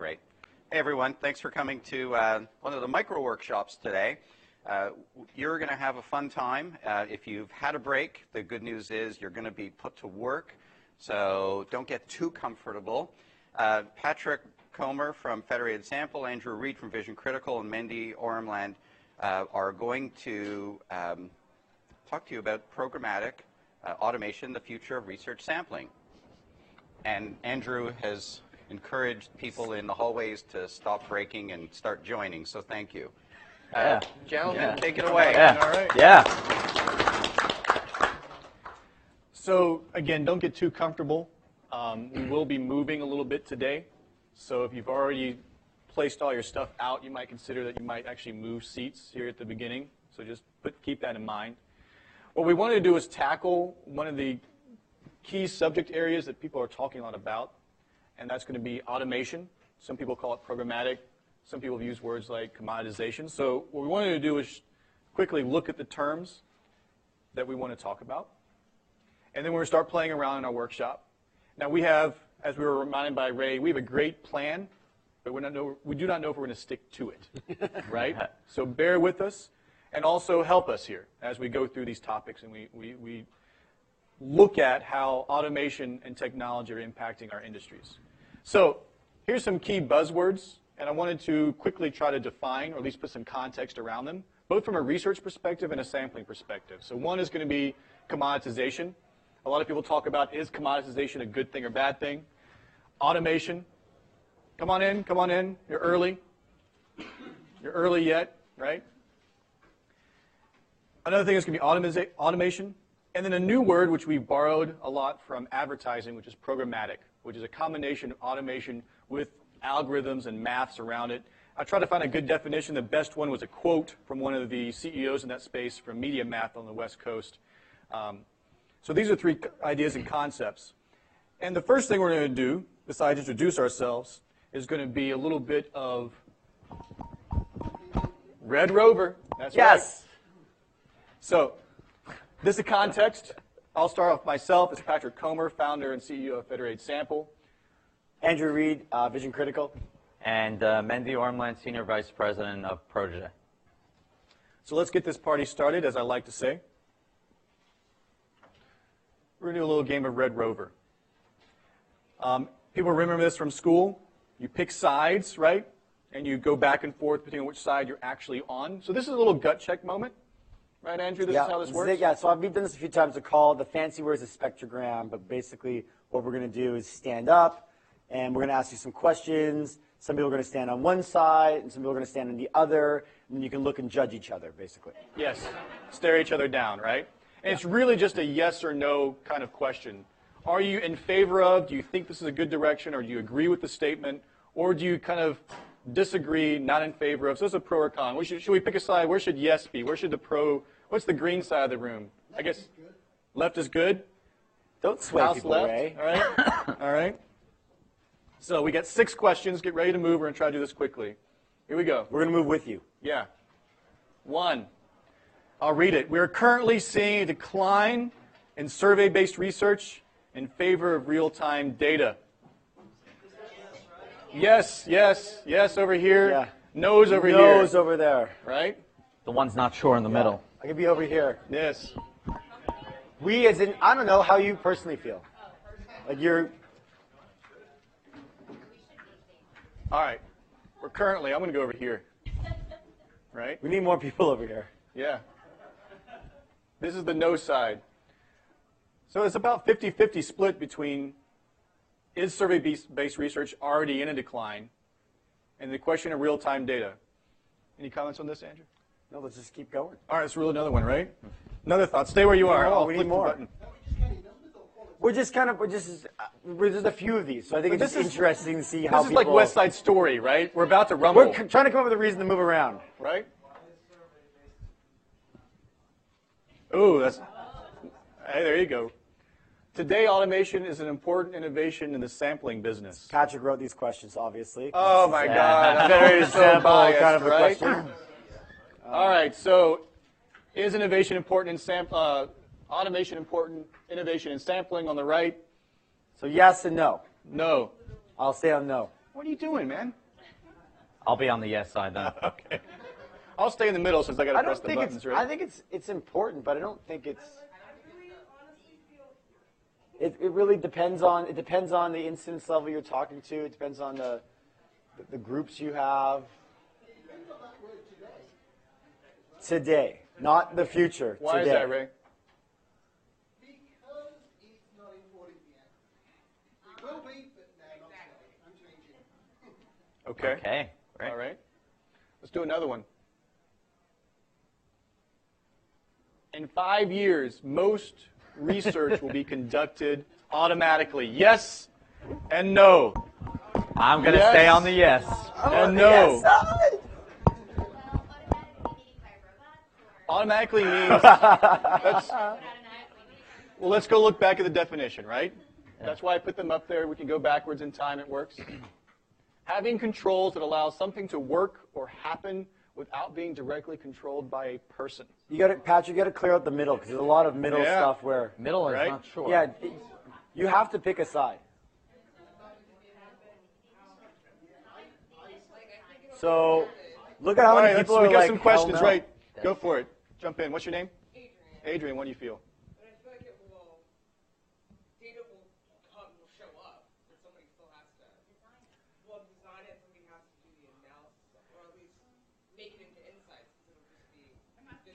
Great. Hey, everyone. Thanks for coming to one of the micro workshops today. You're going to have a fun time. If you've had a break, the good news is you're going to be put to work, so don't get too comfortable. Patrick Comer from Federated Sample, Andrew Reed from Vision Critical, and Mendy Ormland are going to talk to you about programmatic automation, the future of research sampling. And Andrew has encouraged people in the hallways to stop breaking and start joining, so thank you. Gentlemen, take it away. All right. Yeah. So again, don't get too comfortable. We will be moving a little bit today. So if you've already placed all your stuff out, you might consider that you might actually move seats here at the beginning. So just keep that in mind. What we wanted to do is tackle one of the key subject areas that people are talking a lot about, and that's going to be automation. Some people call it programmatic. Some people use words like commoditization. So what we wanted to do is quickly look at the terms that we want to talk about. And then we're going to start playing around in our workshop. Now we have, as we were reminded by Ray, we have a great plan, but we do not know if we're going to stick to it, right? So bear with us, and also help us here as we go through these topics and we look at how automation and technology are impacting our industries. So here's some key buzzwords, and I wanted to quickly try to define, or at least put some context around them, both from a research perspective and a sampling perspective. So one is going to be commoditization. A lot of people talk about, is commoditization a good thing or bad thing? Automation. Come on in, come on in. You're early. You're early yet, right? Another thing is going to be automation. And then a new word, which we borrowed a lot from advertising, which is programmatic, which is a combination of automation with algorithms and maths around it. I tried to find a good definition. The best one was a quote from one of the CEOs in that space from Media Math on the West Coast. So these are three ideas and concepts. And the first thing we're going to do, besides introduce ourselves, is going to be a little bit of Red Rover. That's right. So this is context. I'll start off myself as Patrick Comer, founder and CEO of Federated Sample. Andrew Reed, Vision Critical. And Mendy Ormland, Senior Vice President of Protege. So let's get this party started, as I like to say. We're going to do a little game of Red Rover. People remember this from school. You pick sides, right? And you go back and forth depending on which side you're actually on. So this is a little gut check moment. Right, Andrew? This is how this works? Yeah, so we've done this a few times. It's called, the fancy word is a spectrogram, but basically what we're going to do is stand up, and we're going to ask you some questions. Some people are going to stand on one side, and some people are going to stand on the other, and then you can look and judge each other, basically. Yes, stare each other down, right? And it's really just a yes or no kind of question. Are you in favor of, do you think this is a good direction, or do you agree with the statement, or do you kind of disagree, not in favor of? So it's a pro or con. Should we pick a side? Where should yes be? Where should the pro, what's the green side of the room? I guess left is good? Don't sway people, left. Ray. All right. All right. So we got 6 questions. Get ready to move. We're going to try to do this quickly. Here we go. We're going to move with you. Yeah. 1. I'll read it. We are currently seeing a decline in survey-based research in favor of real-time data. Yes, yes, yes over here. Yeah. No's over here. No's over there. Right? The one's not sure in the middle. I could be over here. Yes. We, as in, I don't know how you personally feel. Like you're... All right. I'm going to go over here. Right? We need more people over here. Yeah. This is the no side. So it's about 50-50 split between, is survey-based research already in a decline, and the question of real-time data. Any comments on this, Andrew? No, let's just keep going. All right, let's rule another one, right? Another thought. Stay where you are. We need more. We're just a few of these, so I think it's just interesting to see how people... This is like West Side Story, right? We're about to rumble. We're trying to come up with a reason to move around. Right? Ooh, that's... Hey, there you go. Today, automation is an important innovation in the sampling business. Patrick wrote these questions, obviously. Oh, my God. I'm very so biased, kind of a right? question. All right, so is innovation important in automation important, innovation in sampling on the right? So yes and no. No. I'll stay on no. What are you doing, man? I'll be on the yes side then. Okay. I'll stay in the middle since I got to press the buttons, right? I think it's important, but I don't think it's. It really depends on the incidence level you're talking to. It depends on the groups you have. Today, not the future. Why today. is that, Ray? Because it's not important yet. It will be, but no, not today. I'm changing. Okay. Okay. Right. All right. Let's do another one. In 5 years, most research will be conducted automatically. Yes and no. I'm going to Yes. stay on the yes. And no. Automatically means well, let's go look back at the definition, right? That's why I put them up there. We can go backwards in time. It works. Having controls that allow something to work or happen without being directly controlled by a person. Patrick, you got to clear out the middle because there's a lot of middle Yeah. stuff where. Middle is Right? not sure. Yeah, you have to pick a side. So, look at how All many right, people we are got like, some questions, hell no. right? Go for it. Jump in. What's your name? Adrian, what do you feel? But I feel like data will show up, but somebody still has to, design it, somebody has to do the analysis, or at least make it into insights, because it'll just be.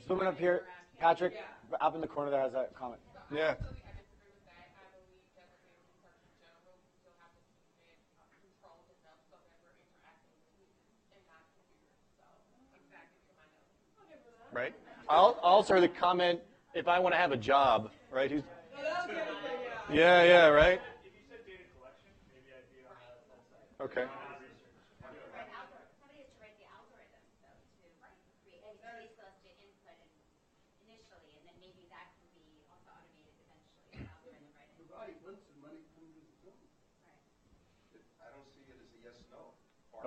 Someone up here, Patrick, up in the corner there has a comment. Yeah. Right. I'll also the comment if I want to have a job, right? Yeah, right. Okay. Somebody has to write the algorithm, though, to create any place for us to input initially, and then maybe that can be also automated eventually. Algorithm writing. Right, once the money comes in the door. I don't see it as a yes, no.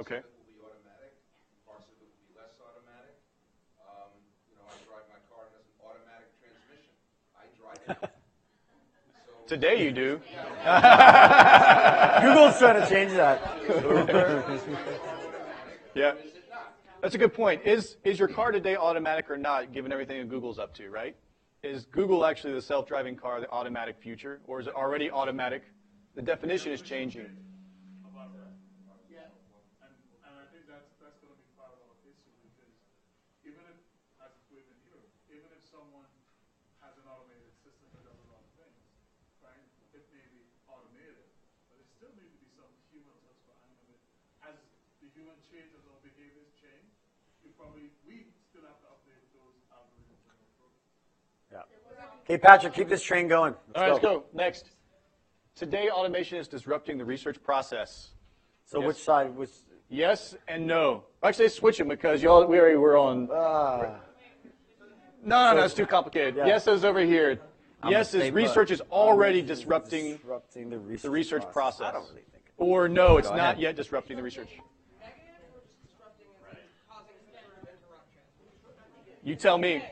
Okay. Parts of it will be automatic, parts of it will be less automatic. I drive my car and it has an automatic transmission. I drive it. Today you do. Google's trying to change that. Yeah. That's a good point. Is your car today automatic or not, given everything that Google's up to, right? Is Google actually the self-driving car, the automatic future, or is it already automatic? The definition is changing. About that. Yeah. And I think that's going to be part of our issue because even if, as we've been hearing, even if someone has an automated system that does a lot of things, right? It may be automated, but it still needs to be some human touch behind it. As the human changes or behaviors change, we still have to update those algorithms and those programs. Yeah. Okay, Patrick, keep this train going. All right, let's go. Next. Today, automation is disrupting the research process. So Yes. which side was? Yes and no. Actually, switch them because we already were on. No, it's too complicated. Yeah. Yes is over here. Yes stay is put. research is already disrupting the the research process. I don't really think it. Or no, it's Go not ahead. yet disrupting the research. Negative or just disrupting and causing some sort of interruption? You tell me.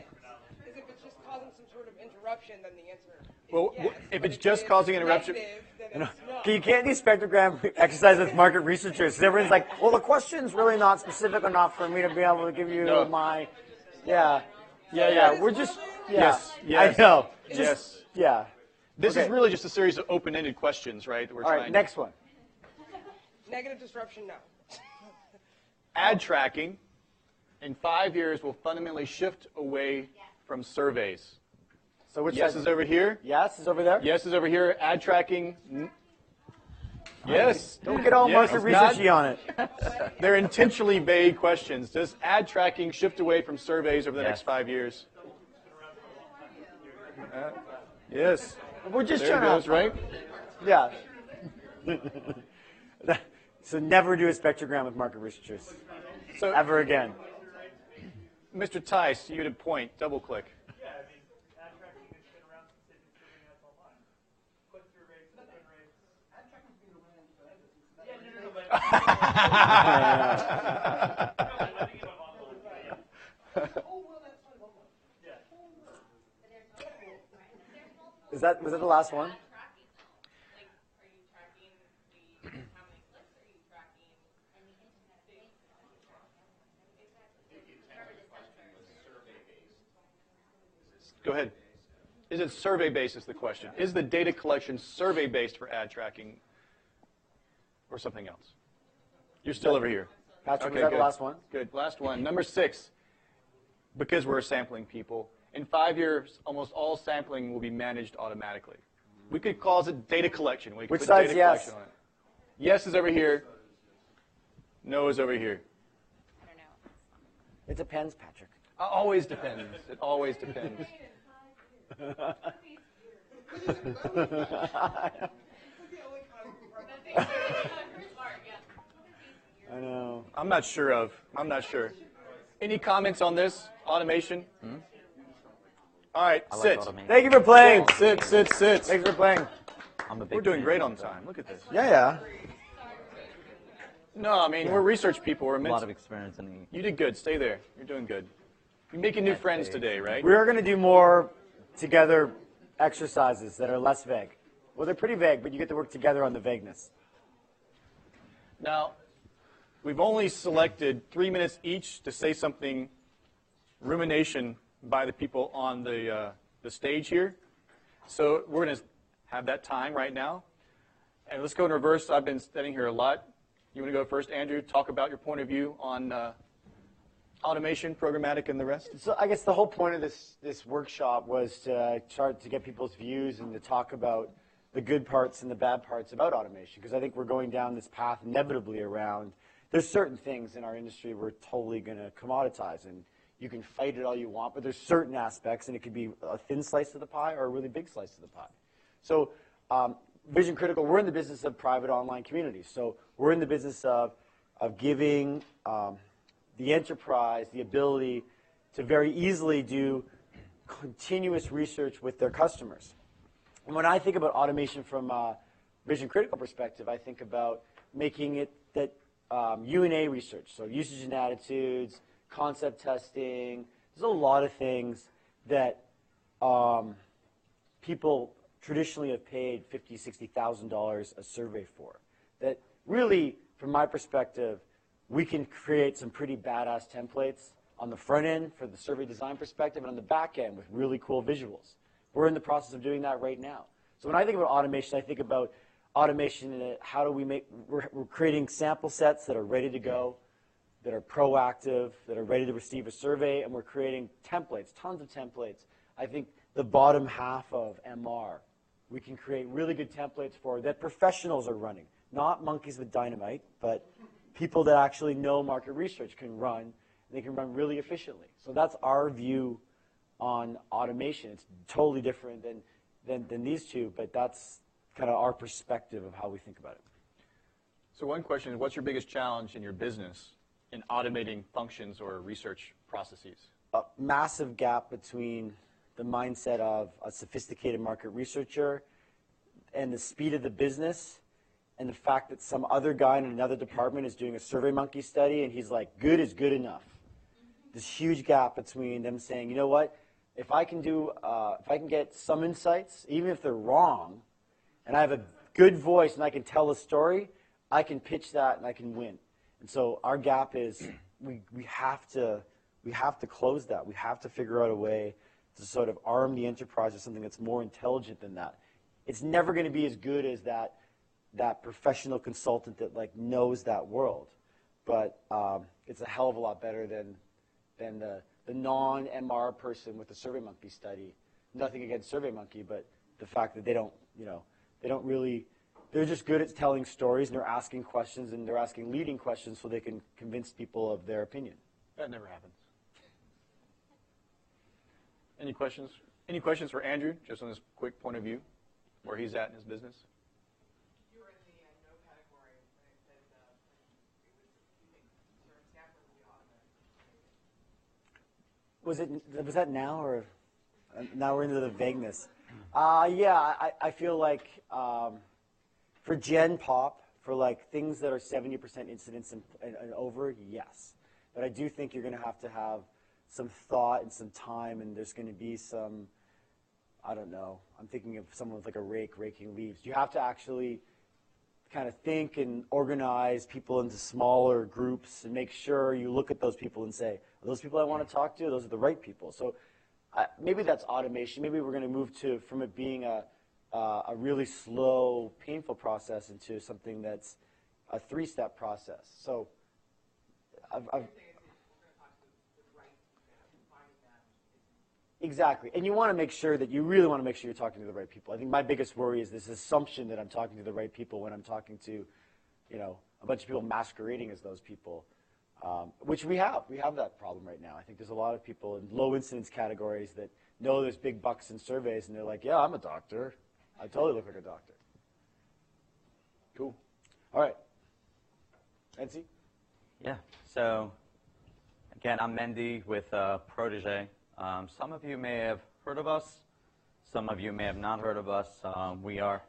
Because if it's just causing some sort of interruption, then the answer is Well, yes. if But it's just it's causing interruption- negative, then it's no. Okay, you can't do spectrogram exercise with market researchers. 'Cause everyone's like, well, the question's really not specific enough for me to be able to give you No. my. Yeah. Yeah. We're just. Yeah. Yes. I know. Yes. Yeah. This is Okay. really just a series of open-ended questions, right? That we're All trying right, to- next one. Negative disruption, no. Ad tracking in 5 years will fundamentally shift away from surveys. So which Yes side? is over here. Yes is over there? Yes is over here. Ad tracking. Yes. Don't get all Yes, market it's not- researchy on it. They're intentionally vague questions. Does ad tracking shift away from surveys over the Yes. next 5 years? Yes. We're just There it trying goes, to. right? Yeah. So never do a spectrogram with market researchers. So, Ever again. Mr. Tice, you had a point. Double click. Yeah, I mean, ad tracking has been around since they've been serving ads online. Click-through rates, open rates. Ad tracking's been around forever. Yeah, no, but letting it online. Oh, well, that's fine. Yeah. Was that the last one? Tracking, like, are you tracking how many clicks are you tracking? Go ahead. Is it survey-based is the question. Is the data collection survey-based for ad tracking or something else? You're still over here. Patrick, Okay, was that good. the last one? Good. Last one. Number 6, because we're sampling people, in 5 years, almost all sampling will be managed automatically. We could call it data collection. We could Which put side's data yes? collection on it. Yes is over here. No is over here. I don't know. It depends, Patrick. Always depends. It always depends. I know. I'm not sure. Any comments on this? Automation? All right, I like sit. automation. Thank you for playing. Sit. Thanks for playing. I'm a big We're doing fan. great on time. Look at this. Yeah. No, I mean, we're research people. We're A meant lot to, of experience in the you did good. Stay there. You're doing good. You're making new friends today, right? We are going to do more together exercises that are less vague. Well, they're pretty vague, but you get to work together on the vagueness. Now, we've only selected 3 minutes each to say something rumination by the people on the stage here. So we're going to have that time right now. And let's go in reverse. I've been standing here a lot. You want to go first, Andrew? Talk about your point of view on automation, programmatic, and the rest? So I guess the whole point of this workshop was to try to get people's views and to talk about the good parts and the bad parts about automation, because I think we're going down this path inevitably around, there's certain things in our industry we're totally going to commoditize, and you can fight it all you want, but there's certain aspects, and it could be a thin slice of the pie or a really big slice of the pie. So Vision Critical, we're in the business of private online communities. So we're in the business of giving the enterprise the ability to very easily do continuous research with their customers. And when I think about automation from a Vision Critical perspective, I think about making it that U&A research, so usage and attitudes, concept testing. There's a lot of things that people traditionally have paid $50,000, $60,000 a survey for. That really, from my perspective, we can create some pretty badass templates on the front end for the survey design perspective and on the back end with really cool visuals. We're in the process of doing that right now. So when I think about automation, I think about automation and how do we make, we're creating sample sets that are ready to go, that are proactive, that are ready to receive a survey, and we're creating templates, tons of templates. I think the bottom half of MR, we can create really good templates for that professionals are running, not monkeys with dynamite, but people that actually know market research can run, and they can run really efficiently. So that's our view on automation. It's totally different than these two, but that's kind of our perspective of how we think about it. So one question is, what's your biggest challenge in your business in automating functions or research processes? A massive gap between the mindset of a sophisticated market researcher and the speed of the business and the fact that some other guy in another department is doing a SurveyMonkey study and he's like, good is good enough. This huge gap between them saying, you know what, if I can get some insights, even if they're wrong, and I have a good voice and I can tell a story, I can pitch that and I can win. And so our gap is we have to close that. We have to figure out a way to sort of arm the enterprise with something that's more intelligent than that. It's never going to be as good as that professional consultant that like knows that world, but it's a hell of a lot better than the non-MR person with the SurveyMonkey study. Nothing against SurveyMonkey, but the fact that they don't really, they're just good at telling stories and they're asking questions and they're asking leading questions so they can convince people of their opinion. That never happens. Any questions? Any questions for Andrew, just on this quick point of view, where he's at in his business? You were in the no category when it said you think certain sampling will be automated. Was that now or now we're into the vagueness? Yeah, I feel like for Gen Pop, for like things that are 70% incidents and over, yes. But I do think you're going to have some thought and some time, and there's going to be some, I don't know, I'm thinking of someone with like a rake raking leaves. You have to actually kind of think and organize people into smaller groups and make sure you look at those people and say, are those people I want to talk to? Those are the right people. So maybe that's automation. Maybe we're going to move from it being a really slow, painful process into something that's a 3-step process. So exactly. And you want to make sure that you really want to make sure you're talking to the right people. I think my biggest worry is this assumption that I'm talking to the right people when I'm talking to, a bunch of people masquerading as those people, which we have. We have that problem right now. I think there's a lot of people in low incidence categories that know there's big bucks in surveys, and they're like, yeah, I'm a doctor. I totally look like a doctor. Cool. All right. Nancy? Yeah. So, again, I'm Mendy with Protege. Some of you may have heard of us. Some of you may have not heard of us. We are.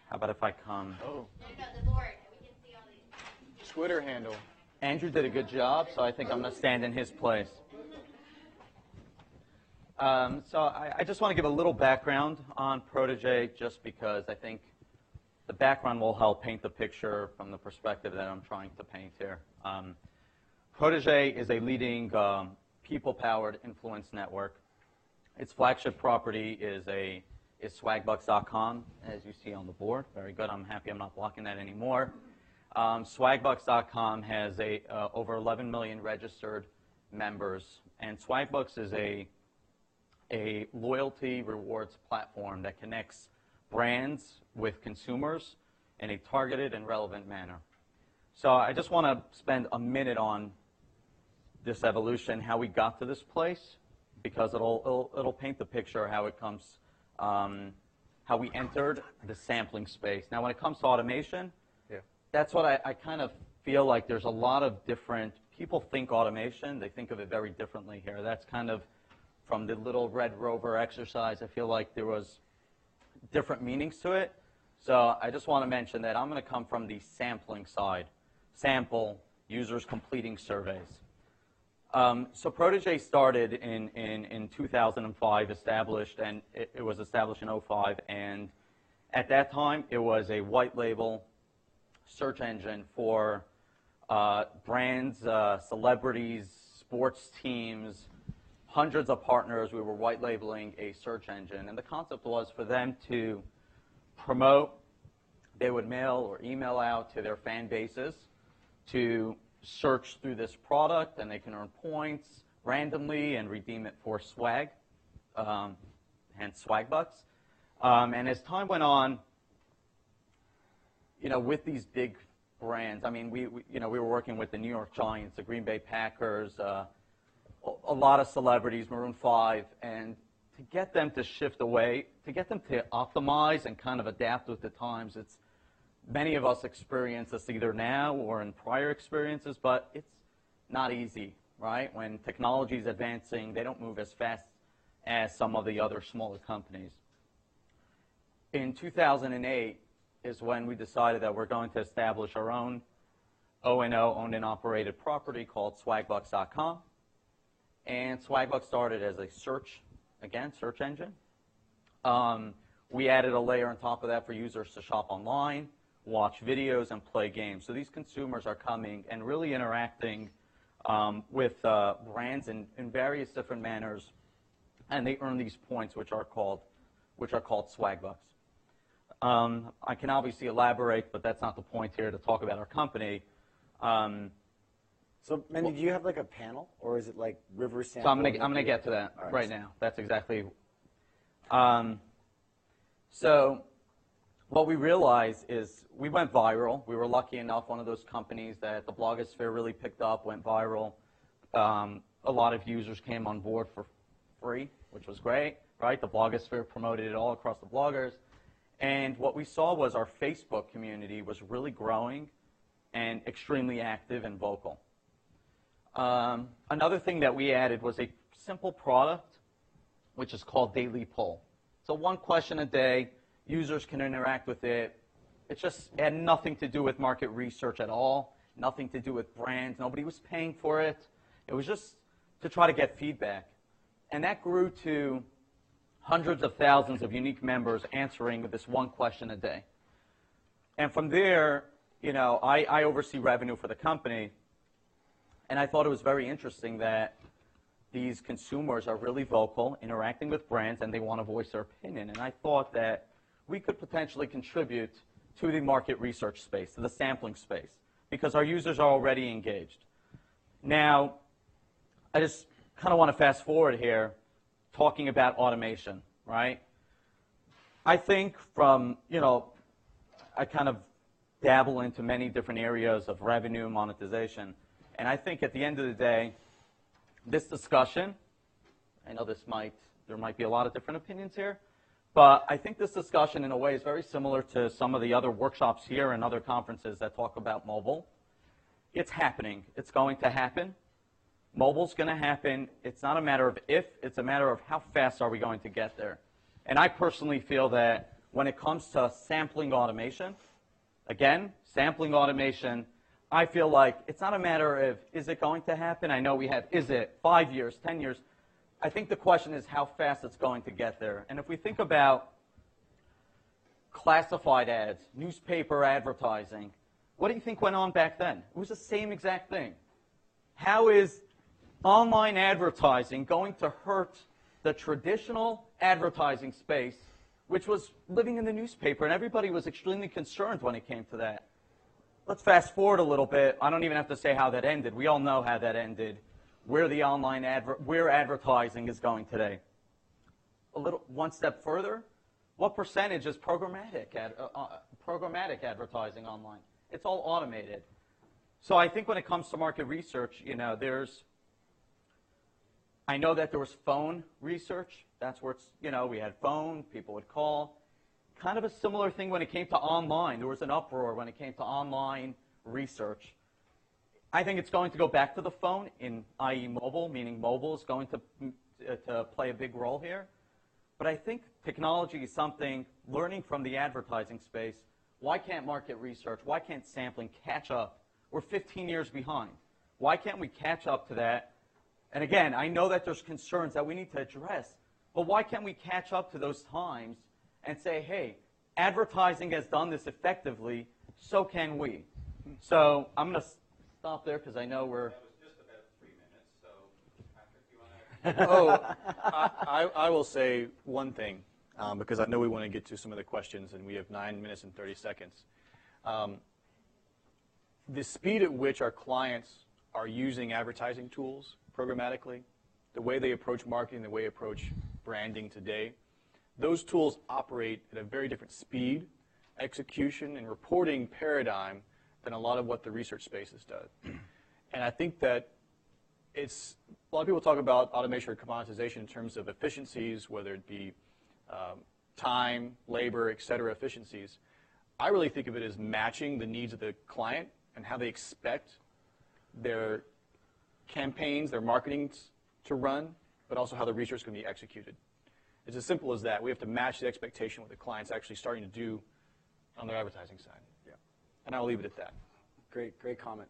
How about if I come? Oh. No, the board. We can see all these. Twitter handle. Andrew did a good job, so I think I'm going to stand in his place. So I just want to give a little background on Protege, just because I think the background will help paint the picture from the perspective that I'm trying to paint here. Protege is a leading people-powered influence network. Its flagship property is swagbucks.com, as you see on the board. Very good. I'm happy I'm not blocking that anymore. Swagbucks.com has over 11 million registered members, and Swagbucks is a loyalty rewards platform that connects brands with consumers in a targeted and relevant manner. So I just want to spend a minute on this evolution, how we got to this place, because it'll paint the picture how it comes, how we entered the sampling space. Now, when it comes to automation, that's what I kind of feel like there's a lot of different, people think automation, they think of it very differently here. That's kind of from the little Red Rover exercise. I feel like there was different meanings to it. So I just want to mention that I'm going to come from the sampling side. Sample, users completing surveys. So Protege started in 2005, established, and it was established in 2005. And at that time, it was a white label search engine for brands, celebrities, sports teams, hundreds of partners. We were white labeling a search engine. And the concept was for them to promote. They would mail or email out to their fan bases to search through this product, and they can earn points randomly and redeem it for swag, hence Swagbucks. And as time went on, with these big brands, I mean, we were working with the New York Giants, the Green Bay Packers, a lot of celebrities, Maroon 5, and to get them to shift away, to get them to optimize and kind of adapt with the times, many of us experience this either now or in prior experiences, but it's not easy, right? When technology is advancing, they don't move as fast as some of the other smaller companies. In 2008 is when we decided that we're going to establish our own O&O, owned and operated property called swagbucks.com. And Swagbucks started as a search engine. We added a layer on top of that for users to shop online, watch videos, and play games. So these consumers are coming and really interacting with brands in various different manners, and they earn these points, which are called Swagbucks. I can obviously elaborate, but that's not the point here to talk about our company. So, Mandy, do you have like a panel, or is it like river sample? So I'm gonna get to that right now. That's exactly. So what we realized is we went viral. We were lucky enough, one of those companies that the blogosphere really picked up, went viral. A lot of users came on board for free, which was great, right? The blogosphere promoted it all across the bloggers. And what we saw was our Facebook community was really growing and extremely active and vocal. Another thing that we added was a simple product, which is called Daily Poll. So one question a day, users can interact with it. It just had nothing to do with market research at all, nothing to do with brands. Nobody was paying for it. It was just to try to get feedback. And that grew to hundreds of thousands of unique members answering this one question a day. And from there, I oversee revenue for the company. And I thought it was very interesting that these consumers are really vocal, interacting with brands, and they want to voice their opinion. And I thought that we could potentially contribute to the market research space, to the sampling space, because our users are already engaged. Now, I just kind of want to fast forward here, talking about automation, right? I think from, I kind of dabble into many different areas of revenue monetization, and I think at the end of the day, this discussion, I know there might be a lot of different opinions here, but I think this discussion in a way is very similar to some of the other workshops here and other conferences that talk about mobile. It's happening. It's going to happen. Mobile's going to happen. It's not a matter of if, it's a matter of how fast are we going to get there. And I personally feel that when it comes to sampling automation, again, sampling automation, I feel like it's not a matter of is it going to happen? I know we have is it 5 years, 10 years. I think the question is how fast it's going to get there. And if we think about classified ads, newspaper advertising, what do you think went on back then? It was the same exact thing. How is online advertising going to hurt the traditional advertising space, which was living in the newspaper, and everybody was extremely concerned when it came to that? Let's fast forward a little bit. I don't even have to say how that ended. We all know how that ended, where the online where advertising is going today. One step further, what percentage is programmatic advertising online? It's all automated. So I think when it comes to market research, I know that there was phone research. That's where it's, we had phone, people would call. Kind of a similar thing when it came to online. There was an uproar when it came to online research. I think it's going to go back to the phone, i.e. mobile, meaning mobile is going to play a big role here. But I think technology is something, learning from the advertising space, why can't market research, why can't sampling catch up? We're 15 years behind. Why can't we catch up to that? And again, I know that there's concerns that we need to address, but why can't we catch up to those times and say, hey, advertising has done this effectively, so can we? So I'm going to stop there because I know we're... That was just about 3 minutes, so Patrick, you want to... I will say one thing, because I know we want to get to some of the questions, and we have 9 minutes and 30 seconds. The speed at which our clients are using advertising tools programmatically, the way they approach marketing, the way they approach branding today, those tools operate at a very different speed, execution, and reporting paradigm than a lot of what the research spaces does. And I think that a lot of people talk about automation or commoditization in terms of efficiencies, whether it be time, labor, et cetera, efficiencies. I really think of it as matching the needs of the client and how they expect their campaigns, their marketing to run, but also how the research can be executed. It's as simple as that. We have to match the expectation what the client's actually starting to do on their advertising side. Yeah. And I'll leave it at that. Great comment.